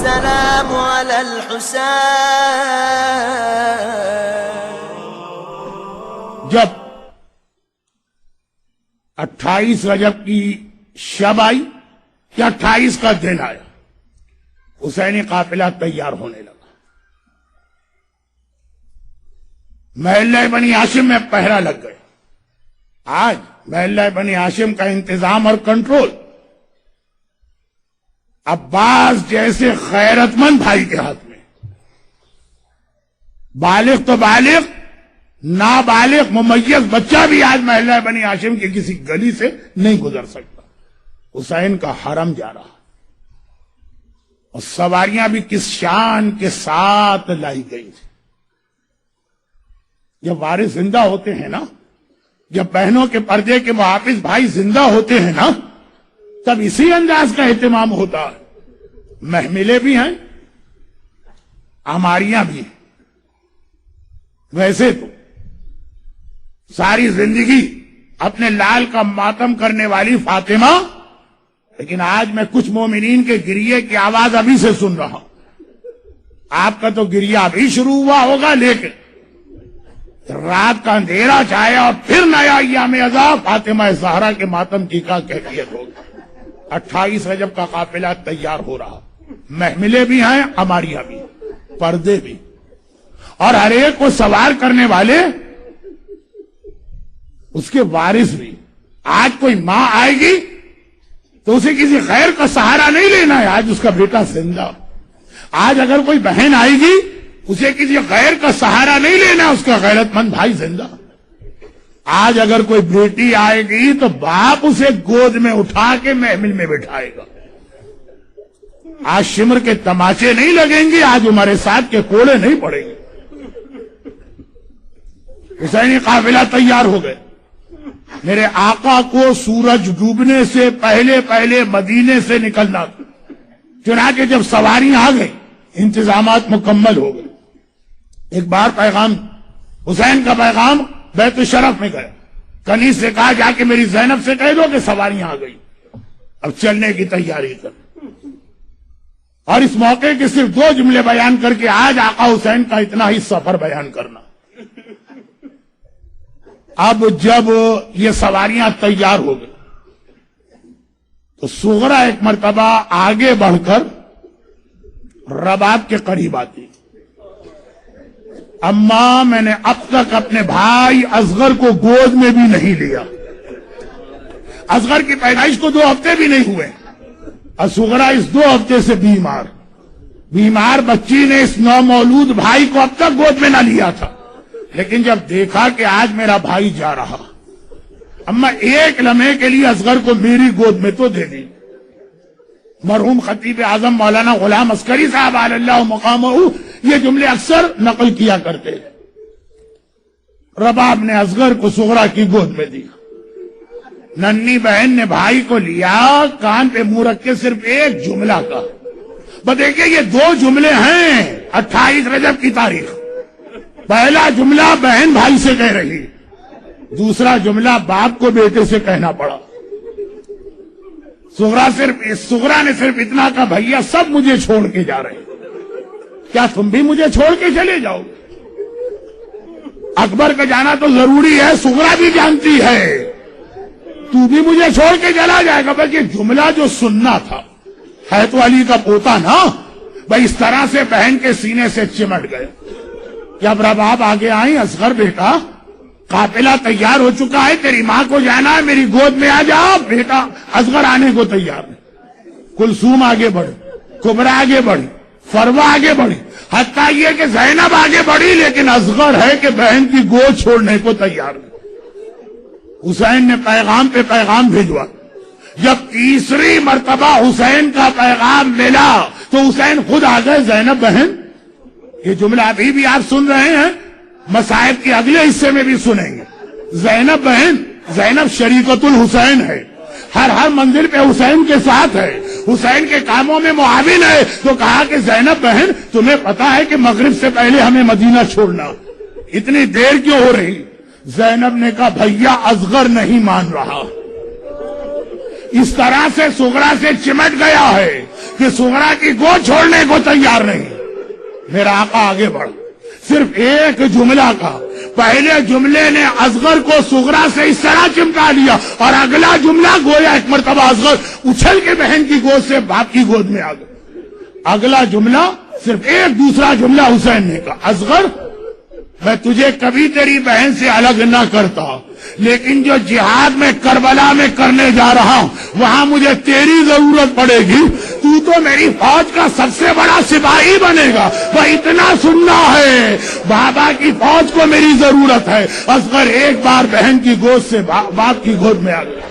السلام على الحسين. جب 28 رجب کی شب آئی یا 28 کا دن آیا، حسینی قافلہ تیار ہونے لگا. محلہ بنی ہاشم میں پہرا لگ گئے. آج محلہ بنی ہاشم کا انتظام اور کنٹرول عباس جیسے غیرت مند بھائی کے ہاتھ میں. بالغ تو بالغ، نابالغ ممیز بچہ بھی آج محلہ بنی ہاشم کی کسی گلی سے نہیں گزر سکتا. حسین کا حرم جا رہا اور سواریاں بھی کس شان کے ساتھ لائی گئی تھی. جب وارث زندہ ہوتے ہیں نا، جب بہنوں کے پردے کے محافظ بھائی زندہ ہوتے ہیں نا، تب اسی انداز کا اہتمام ہوتا ہے. محملیں بھی ہیں، ہماریاں بھی ہیں. ویسے تو ساری زندگی اپنے لال کا ماتم کرنے والی فاطمہ، لیکن آج میں کچھ مومنین کے گریے کی آواز ابھی سے سن رہا ہوں. آپ کا تو گریہ ابھی شروع ہوا ہوگا، لیکن رات کا اندھیرا چھایا اور پھر نیا ایام عذاب فاطمہ زہرا کے ماتم کی کا کیفیت ہوگی. 28 رجب کا قافلہ تیار ہو رہا. محملیں بھی ہیں، ہماریاں بھی، پردے بھی، اور ہر ایک کو سوار کرنے والے اس کے وارث بھی. آج کوئی ماں آئے گی تو اسے کسی خیر کا سہارا نہیں لینا ہے، آج اس کا بیٹا زندہ. آج اگر کوئی بہن آئے گی اسے کسی غیر کا سہارا نہیں لینا، اس کا غیرت مند بھائی زندہ. آج اگر کوئی بیٹی آئے گی تو باپ اسے گود میں اٹھا کے محمل میں بٹھائے گا. آج شمر کے تماچے نہیں لگیں گے، آج ہمارے ساتھ کے کوڑے نہیں پڑیں گے. حسینی قافلہ تیار ہو گئے. میرے آقا کو سورج ڈوبنے سے پہلے پہلے مدینے سے نکلنا تھا. چنانچہ جب سواریاں آ گئی، انتظامات مکمل ہو گئے. ایک بار پیغام، حسین کا پیغام بیت الشرف میں گیا. کنیز سے کہا جا کے میری زینب سے کہہ دو کہ سواریاں آ گئی، اب چلنے کی تیاری کر. اور اس موقع کے صرف 2 جملے بیان کر کے آج آقا حسین کا اتنا ہی سفر بیان کرنا. اب جب یہ سواریاں تیار ہو گئی تو صغرا ایک مرتبہ آگے بڑھ کر رباب کے قریب آتی. اماں، میں نے اب تک اپنے بھائی اصغر کو گود میں بھی نہیں لیا. اصغر کی پیدائش کو 2 ہفتے بھی نہیں ہوئے اور صغرا اس 2 ہفتے سے بیمار بچی نے اس نومولود بھائی کو اب تک گود میں نہ لیا تھا. لیکن جب دیکھا کہ آج میرا بھائی جا رہا، اما ایک لمحے کے لیے اصغر کو میری گود میں تو دے دی. مرحوم خطیب اعظم مولانا غلام عسکری صاحب علی اللہ مقامہ یہ جملے اکثر نقل کیا کرتے. رباب نے اصغر کو صغرا کی گود میں دیا. ننھی بہن نے بھائی کو لیا، کان پہ منہ رکھ کے صرف ایک جملہ کہا. بس دیکھیے یہ 2 جملے ہیں 28 رجب کی تاریخ. پہلا جملہ بہن بھائی سے کہہ رہی، دوسرا جملہ باپ کو بیٹے سے کہنا پڑا. صغرا نے صرف اتنا کہا، بھیا سب مجھے چھوڑ کے جا رہے ہیں، کیا تم بھی مجھے چھوڑ کے چلے جاؤ؟ اکبر کا جانا تو ضروری ہے، صغرا بھی جانتی ہے تو بھی مجھے چھوڑ کے چلا جائے گا. بس یہ جملہ جو سننا تھا، حیات علی کا پوتا نا، بھائی اس طرح سے بہن کے سینے سے چمٹ گئے. جب رباب آگے آئی، اصغر بیٹا قافلہ تیار ہو چکا ہے، تیری ماں کو جانا ہے، میری گود میں آ جا. بیٹا اصغر آنے کو تیار ہے. کلثوم آگے بڑھی، کبرا آگے بڑھی، فروا آگے بڑھی، حتیٰ یہ کہ زینب آگے بڑھی، لیکن اصغر ہے کہ بہن کی گود چھوڑنے کو تیار نہیں. حسین نے پیغام پہ پیغام بھیجوا. جب تیسری مرتبہ حسین کا پیغام ملا تو حسین خود آ گئے. زینب بہن، یہ جملہ ابھی بھی آپ سن رہے ہیں، مصائب کے اگلے حصے میں بھی سنیں گے. زینب بہن، زینب شریکت الحسین ہے، ہر منزل پہ حسین کے ساتھ ہے، حسین کے کاموں میں معاون ہے. تو کہا کہ زینب بہن، تمہیں پتا ہے کہ مغرب سے پہلے ہمیں مدینہ چھوڑنا، اتنی دیر کیوں ہو رہی؟ زینب نے کہا بھیا اصغر نہیں مان رہا. اس طرح سے صغرا سے چمٹ گیا ہے کہ سغرا کی گود چھوڑنے کو تیار نہیں. میرا آقا آگے بڑھ، صرف ایک جملہ کا، پہلے جملے نے اصغر کو سغرا سے اس طرح چمٹا لیا، اور اگلا جملہ گویا ایک مرتبہ اصغر اچھل کے بہن کی گود سے باپ کی گود میں آ گیا. اگلا جملہ صرف ایک دوسرا جملہ حسین نے کہا، اصغر میں تجھے کبھی تیری بہن سے الگ نہ کرتا، لیکن جو جہاد میں کربلا میں کرنے جا رہا ہوں وہاں مجھے تیری ضرورت پڑے گی. تو میری فوج کا سب سے بڑا سپاہی بنے گا، وہ اتنا سننا ہے، بابا کی فوج کو میری ضرورت ہے. اصغر ایک بار بہن کی گود سے باپ کی گود میں آ گیا.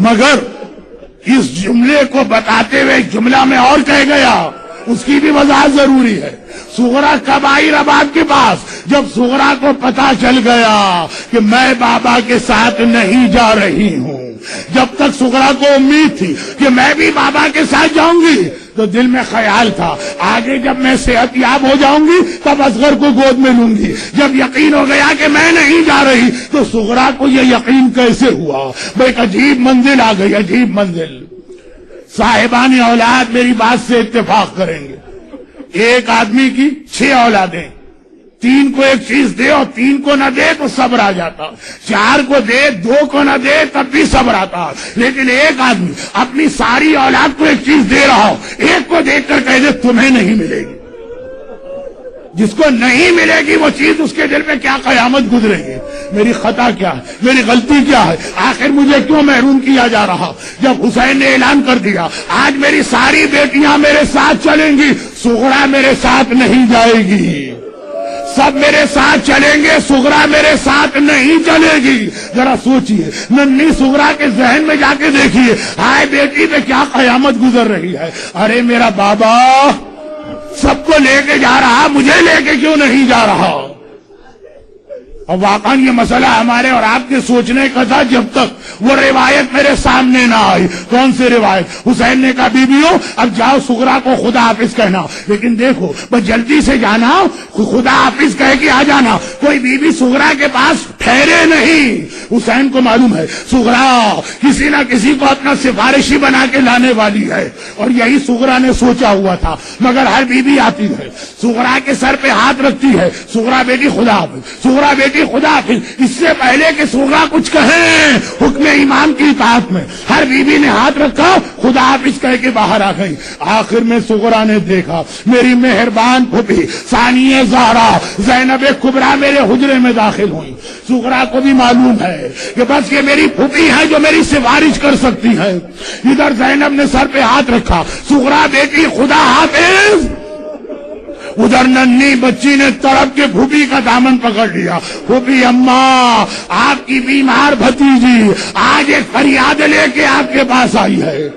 مگر اس جملے کو بتاتے ہوئے ایک جملہ میں اور کہہ گیا، اس کی بھی وضاحت ضروری ہے. سغرا کب آئی رباط کے پاس؟ جب سغرا کو پتا چل گیا کہ میں بابا کے ساتھ نہیں جا رہی ہوں. جب تک سغرا کو امید تھی کہ میں بھی بابا کے ساتھ جاؤں گی تو دل میں خیال تھا آگے جب میں صحت یاب ہو جاؤں گی تب اصغر کو گود میں لوں گی. جب یقین ہو گیا کہ میں نہیں جا رہی تو سغرا کو یہ یقین کیسے ہوا؟ ایک عجیب منزل آ گئی، عجیب منزل. صاحبان اولاد میری بات سے اتفاق کریں گے، ایک آدمی کی 6 اولادیں، 3 کو ایک چیز دے اور 3 کو نہ دے تو صبر آ جاتا، 4 کو دے 2 کو نہ دے تب بھی صبر آتا. لیکن ایک آدمی اپنی ساری اولاد کو ایک چیز دے رہا ہو، ایک کو دیکھ کر کہہ دے تمہیں نہیں ملے گی. جس کو نہیں ملے گی وہ چیز اس کے دل میں کیا قیامت گزرے گی. میری خطا کیا ہے، میری غلطی کیا ہے، آخر مجھے کیوں محروم کیا جا رہا؟ جب حسین نے اعلان کر دیا آج میری ساری بیٹیاں میرے ساتھ چلیں گی، سغرا میرے ساتھ نہیں جائے گی. سب میرے ساتھ چلیں گے، سغرا میرے ساتھ نہیں چلے گی. ذرا سوچئے، ننھی سغرا کے ذہن میں جا کے دیکھیے، ہائے بیٹی پہ کیا قیامت گزر رہی ہے. ارے میرا بابا سب کو لے کے جا رہا، مجھے لے کے کیوں نہیں جا رہا؟ اور واقعاً یہ مسئلہ ہمارے اور آپ کے سوچنے کا تھا جب تک وہ روایت میرے سامنے نہ آئی. کون سی روایت؟ حسین نے کہا بیویوں اب جاؤ سغرا کو خدا حافظ کہنا، لیکن دیکھو بس جلدی سے جانا، خدا حافظ کہہ کے آ جانا. کوئی بیوی سغرا کے پاس ٹھہرے نہیں. حسین کو معلوم ہے سغرا کسی نہ کسی کو اپنا سفارشی بنا کے لانے والی ہے، اور یہی سغرا نے سوچا ہوا تھا. مگر ہر بیوی آتی ہے، سغرا کے سر پہ ہاتھ رکھتی ہے، سغرا بیٹی خدا حافظ، سغرا بیٹی خدا حافظ. اس سے پہلے کہ سغرا کچھ کہیں حکم امام کی اطاعت میں ہر بیوی نے ہاتھ رکھا، خدا حافظ کہہ کے باہر آ گئی. آخر میں سغرا نے دیکھا میری مہربان پھوپھی ثانیہ زہرا زینب کبریٰ میرے حجرے میں داخل ہوئی. سغرا کو بھی معلوم ہے کہ بس یہ میری پھوپھی ہے جو میری سفارش کر سکتی ہے. ادھر زینب نے سر پہ ہاتھ رکھا، سغرا بیٹی خدا حافظ. ادھر ننھی بچی نے تڑپ کے پھوپھی کا دامن پکڑ لیا. پھوپھی اماں آپ کی بیمار بھتیجی آج ایک فریاد لے کے آپ کے پاس آئی ہے.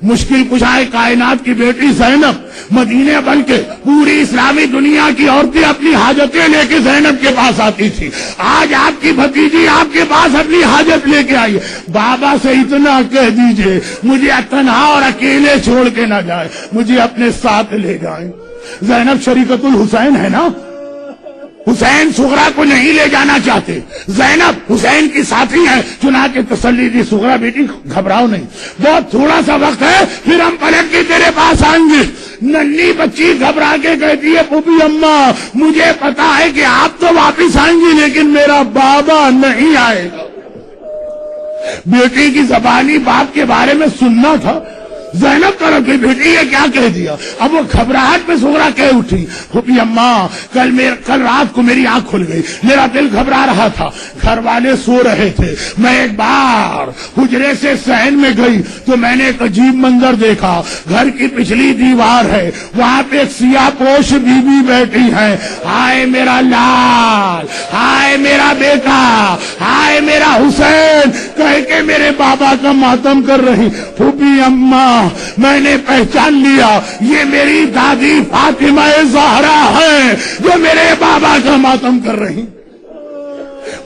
مشکل کشائے کائنات کی بیٹی زینب مدینے بن کے پوری اسلامی دنیا کی عورتیں اپنی حاجتیں لے کے زینب کے پاس آتی تھی. آج آپ کی بھتیجی آپ کے پاس اپنی حاجت لے کے آئی. بابا سے اتنا کہہ دیجئے مجھے تنہا اور اکیلے چھوڑ کے نہ جائے، مجھے اپنے ساتھ لے جائیں. زینب شریکت الحسین ہے نا، حسین سغرا کو نہیں لے جانا چاہتے، زینب حسین کی ساتھی ہے. چنانچہ تسلی دی سغرا بیٹی گھبراؤ نہیں، بہت تھوڑا سا وقت ہے پھر ہم پلٹ کے تیرے پاس آئیں گے. ننھی بچی گھبرا کے کہتی ہے پھوپھی اماں مجھے پتا ہے کہ آپ تو واپس آئیں گی لیکن میرا بابا نہیں آئے گا. بیٹی کی زبانی باپ کے بارے میں سننا تھا. زینب طرف کی بیٹی یہ کیا کہہ دیا؟ اب وہ گھبراہٹ میں سغرا کہہ اٹھی پھوپھی اماں کل رات کو میری آنکھ کھل گئی، میرا دل گھبرا رہا تھا، گھر والے سو رہے تھے، میں ایک بار حجرے سے صحن میں گئی تو میں نے ایک عجیب منظر دیکھا. گھر کی پچھلی دیوار ہے، وہاں پہ ایک سیاہ پوش بیوی بیٹھی ہے. ہائے میرا لال، ہائے میرا بیٹا، ہائے میرا حسین کہہ کے میرے بابا کا ماتم کر رہی. پھوپھی اماں میں نے پہچان لیا یہ میری دادی فاطمہ زہرا ہے جو میرے بابا کا ماتم کر رہی.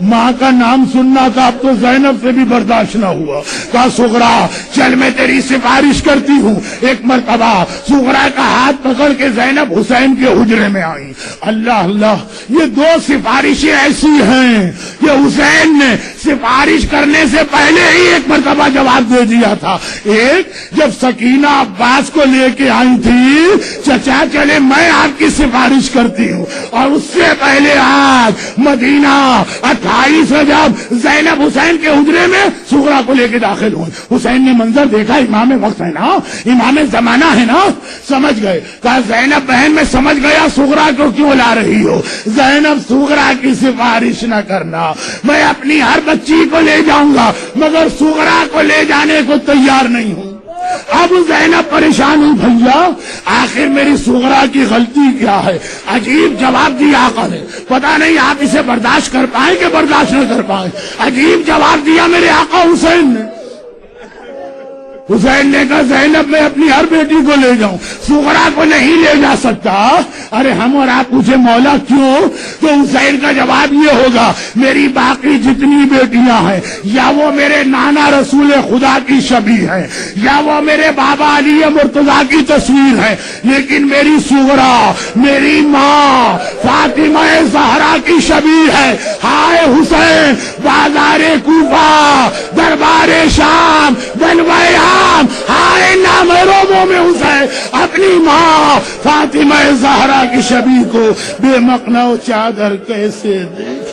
ماں کا نام سننا تھا، اب تو زینب سے بھی برداشت نہ ہوا، کہا سغرا چل میں تیری سفارش کرتی ہوں۔ ایک مرتبہ سغرا کا ہاتھ پکڑ کے زینب حسین کے حجرے میں آئی۔ اللہ اللہ، یہ دو سفارشیں ایسی ہیں کہ حسین نے سفارش کرنے سے پہلے ہی ایک مرتبہ جواب دے دیا تھا۔ ایک جب سکینہ عباس کو لے کے آئی تھی، چچا چلے میں آپ کی سفارش کرتی ہوں، اور اس سے پہلے آج مدینہ 28 رجب زینب حسین کے حجرے میں سغرا کو لے کے داخل ہوئی۔ حسین نے منظر دیکھا، امام وقت ہے نا، امام زمانہ ہے نا، سمجھ گئے، کہا زینب بہن میں سمجھ گیا سغرا کو کیوں لا رہی ہو۔ زینب سغرا کی سفارش نہ کرنا، میں اپنی ہر بچی کو لے جاؤں گا مگر سغرا کو لے جانے کو تیار نہیں ہوں۔ اب زینب پریشان ہوئی، بھیا آخر میری سغرا کی غلطی کیا ہے؟ عجیب جواب دیا آقا نے، پتہ نہیں آپ اسے برداشت کر پائیں کہ برداشت نہ کر پائیں۔ عجیب جواب دیا میرے آقا حسین نے۔ حسین نے کہا زینب میں اپنی ہر بیٹی کو لے جاؤں، سغرا کو نہیں لے جا سکتا۔ ارے ہم اور آپ پوچھے مولا کیوں؟ تو حسین کا جواب یہ ہوگا میری باقی جتنی بیٹیاں ہیں یا وہ میرے نانا رسول خدا کی شبیہ ہیں یا وہ میرے بابا علی مرتضیٰ کی تصویر ہے، لیکن میری سغرا میری ماں فاطمہ زہرا کی شبیہ ہے۔ ہائے حسین، بازار کوفہ، دربار شام، بنوائے ہائے نامحرموں میں حسین اپنی ماں فاطمہ زہرا کی شبیہ کو بے مقنع چادر کیسے دے۔